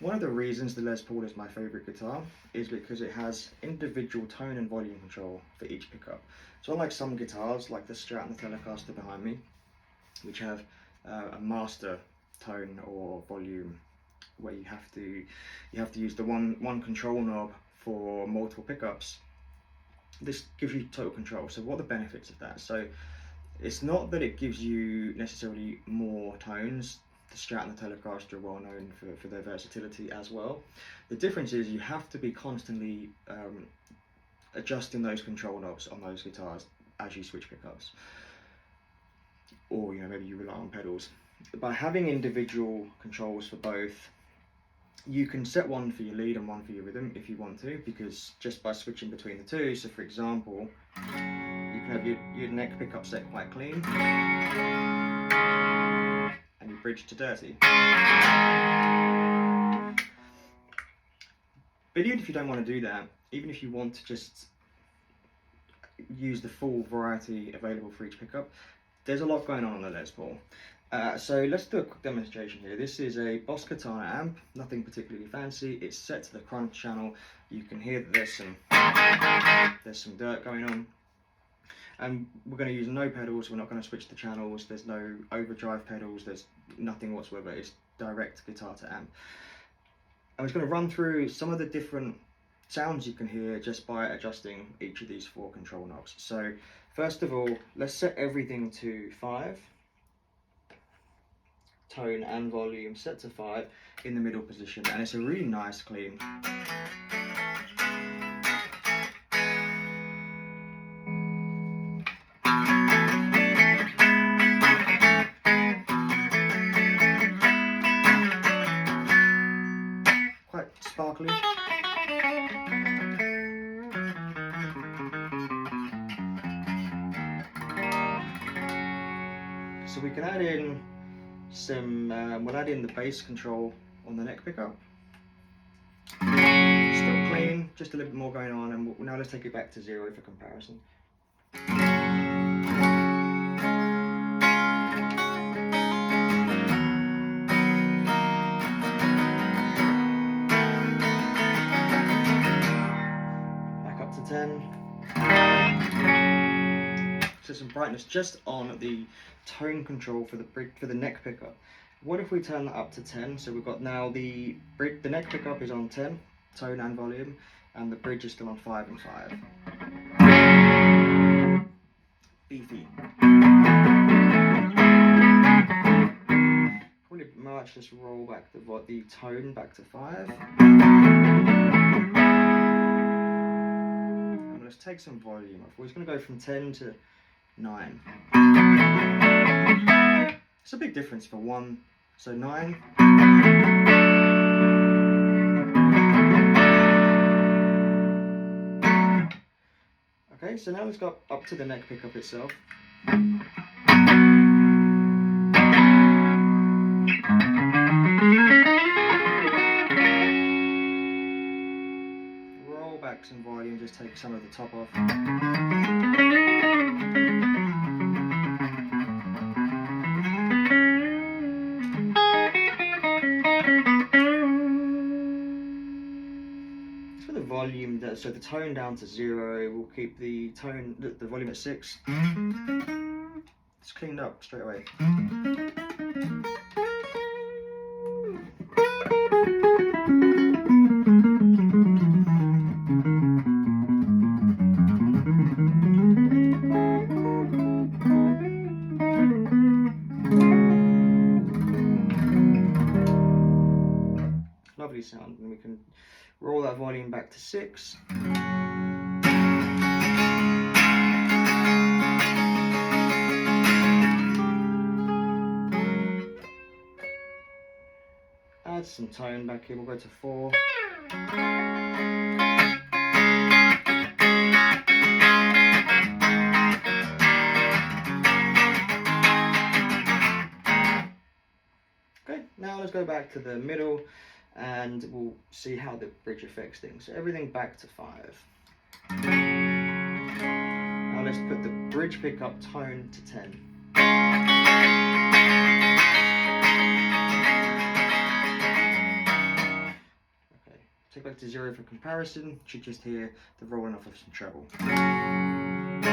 One of the reasons the Les Paul is my favourite guitar is because it has individual tone and volume control for each pickup. So unlike some guitars, like the Strat and the Telecaster behind me, which have a master tone or volume where you have to use the one control knob for multiple pickups, this gives you total control. So what are the benefits of that? So it's not that it gives you necessarily more tones. The Strat and the Telecaster are well known for their versatility as well. The difference is you have to be constantly adjusting those control knobs on those guitars as you switch pickups, or maybe you rely on pedals. By having individual controls for both, you can set one for your lead and one for your rhythm if you want to, because just by switching between the two, so for example, you can have your neck pickup set quite clean and your bridge to dirty. But even if you don't want to do that, even if you want to just use the full variety available for each pickup, there's a lot going on the Les Paul. So let's do a quick demonstration here. This is a Boss Katana amp, nothing particularly fancy. It's set to the crunch channel. You can hear that there's some dirt going on. And we're going to use no pedals, we're not going to switch the channels, there's no overdrive pedals, there's nothing whatsoever, it's direct guitar to amp. I'm just going to run through some of the different sounds you can hear just by adjusting each of these 4 control knobs. So first of all, let's set everything to 5. Tone and volume set to 5 in the middle position, and it's a really nice clean. Quite sparkly. So we can add in we'll add in the bass control on the neck pickup. Still clean, just a little bit more going on, and now let's take it back to 0 for comparison. Back up to 10. So some brightness just on the tone control for the neck pickup. What if we turn that up to 10? So we've got now the neck pickup is on 10, tone and volume, and the bridge is still on 5 and 5. Beefy. Probably might just roll back the tone back to 5. And let's take some volume off. We're just going to go from 10 to 9. It's a big difference for one. So 9. Okay, so now let's go up to the neck pickup itself. Roll back some volume, just take some of the top off. Volume, so the tone down to 0, we'll keep the volume at 6. It's cleaned up straight away. Lovely sound, and we can roll that volume back to 6. Add some tone back here, we'll go to 4. Okay, now let's go back to the middle and we'll see how the bridge affects things. So everything back to 5. Now let's put the bridge pickup tone to 10. it back to 0 for comparison, you should just hear the rolling off of some treble. Back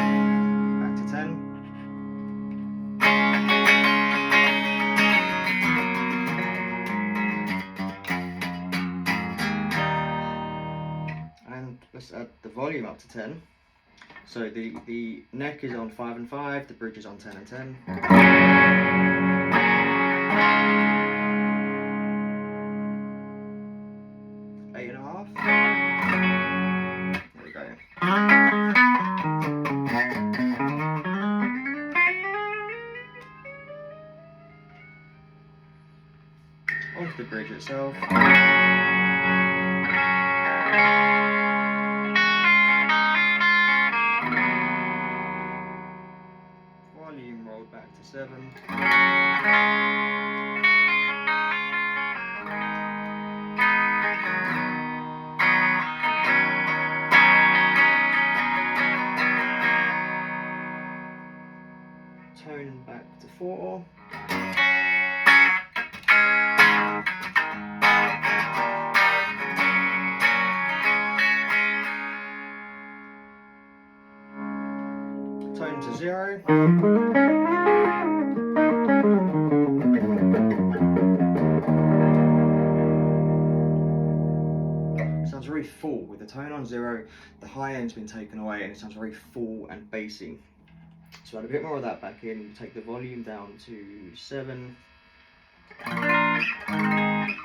to 10. And let's add the volume up to 10. So the neck is on 5 and 5, the bridge is on 10 and 10. 8.5. There we go. Onto the bridge itself. Volume rolled back to 7. Tone back to 4. Tone to 0. Sounds very full. With the tone on 0, the high end's been taken away and it sounds very full and bassy. So add a bit more of that back in, take the volume down to 7. And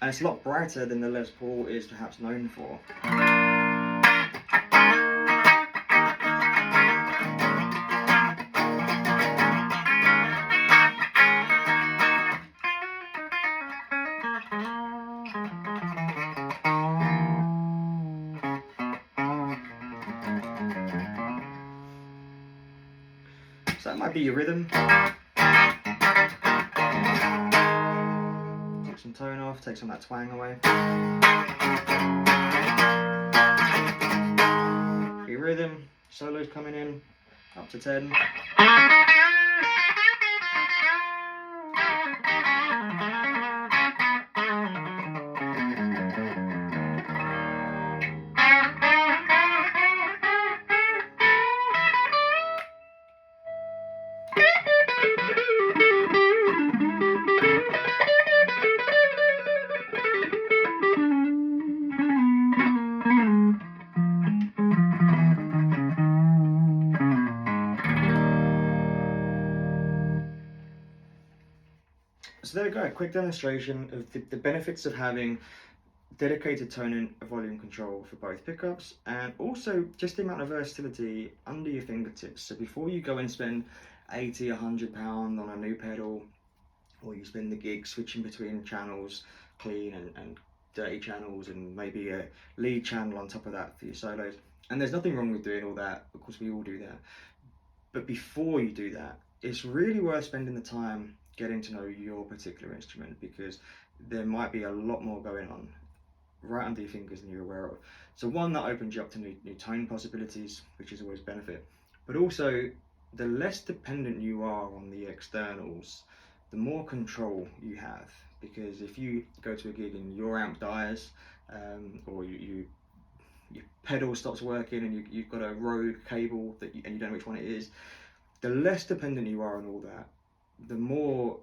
it's a lot brighter than the Les Paul is perhaps known for. So that might be your rhythm. Take some tone off, take some of that twang away. Your rhythm, solos coming in, up to 10. So there we go, a quick demonstration of the benefits of having dedicated tone and volume control for both pickups, and also just the amount of versatility under your fingertips. So before you go and spend 80, £100 on a new pedal, or you spend the gig switching between channels, clean and dirty channels, and maybe a lead channel on top of that for your solos. And there's nothing wrong with doing all that, because we all do that. But before you do that, it's really worth spending the time getting to know your particular instrument, because there might be a lot more going on right under your fingers than you're aware of. So one, that opens you up to new tone possibilities, which is always a benefit. But also, the less dependent you are on the externals, the more control you have. Because if you go to a gig and your amp dies, or your pedal stops working and you've got a rogue cable and you don't know which one it is, the less dependent you are on all that, the more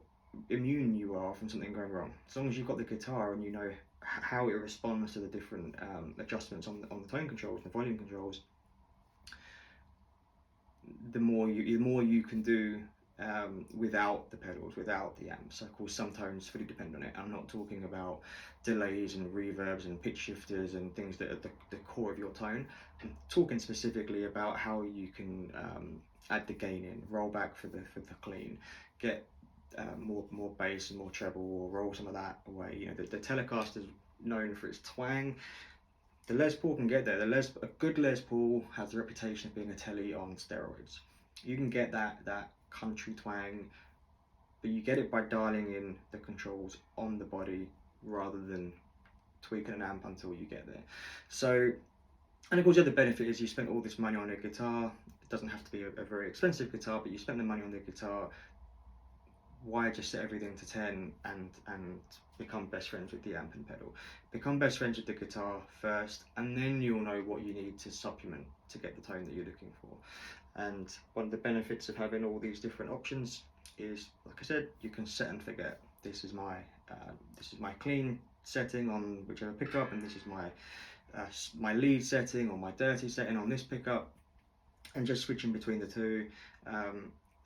immune you are from something going wrong. As long as you've got the guitar and you know how it responds to the different adjustments on the tone controls, the volume controls, the more you can do without the pedals, without the amps. So of course some tones fully depend on it. I'm not talking about delays and reverbs and pitch shifters and things that are the core of your tone. I'm talking specifically about how you can add the gain in, roll back for the clean, get more bass and more treble, or roll some of that away. You know, the Telecaster's known for its twang. The Les Paul can get there. A good Les Paul has the reputation of being a Tele on steroids. You can get that country twang, but you get it by dialing in the controls on the body rather than tweaking an amp until you get there. So, and of course the other benefit is you spent all this money on a guitar. It doesn't have to be a very expensive guitar, but you spent the money on the guitar. why just set everything to 10 and become best friends with the amp and pedal? Become best friends with the guitar first, and then you'll know what you need to supplement to get the tone that you're looking for. And one of the benefits of having all these different options is, like I said, you can set and forget. This is my clean setting on whichever pickup, and this is my lead setting or my dirty setting on this pickup, and just switching between the two,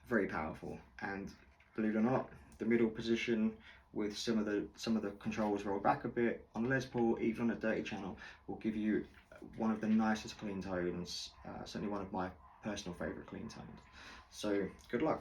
very powerful. And believe it or not, the middle position with some of the controls rolled back a bit on Les Paul, even on a dirty channel, will give you one of the nicest clean tones, certainly one of my personal favourite clean tones. So good luck.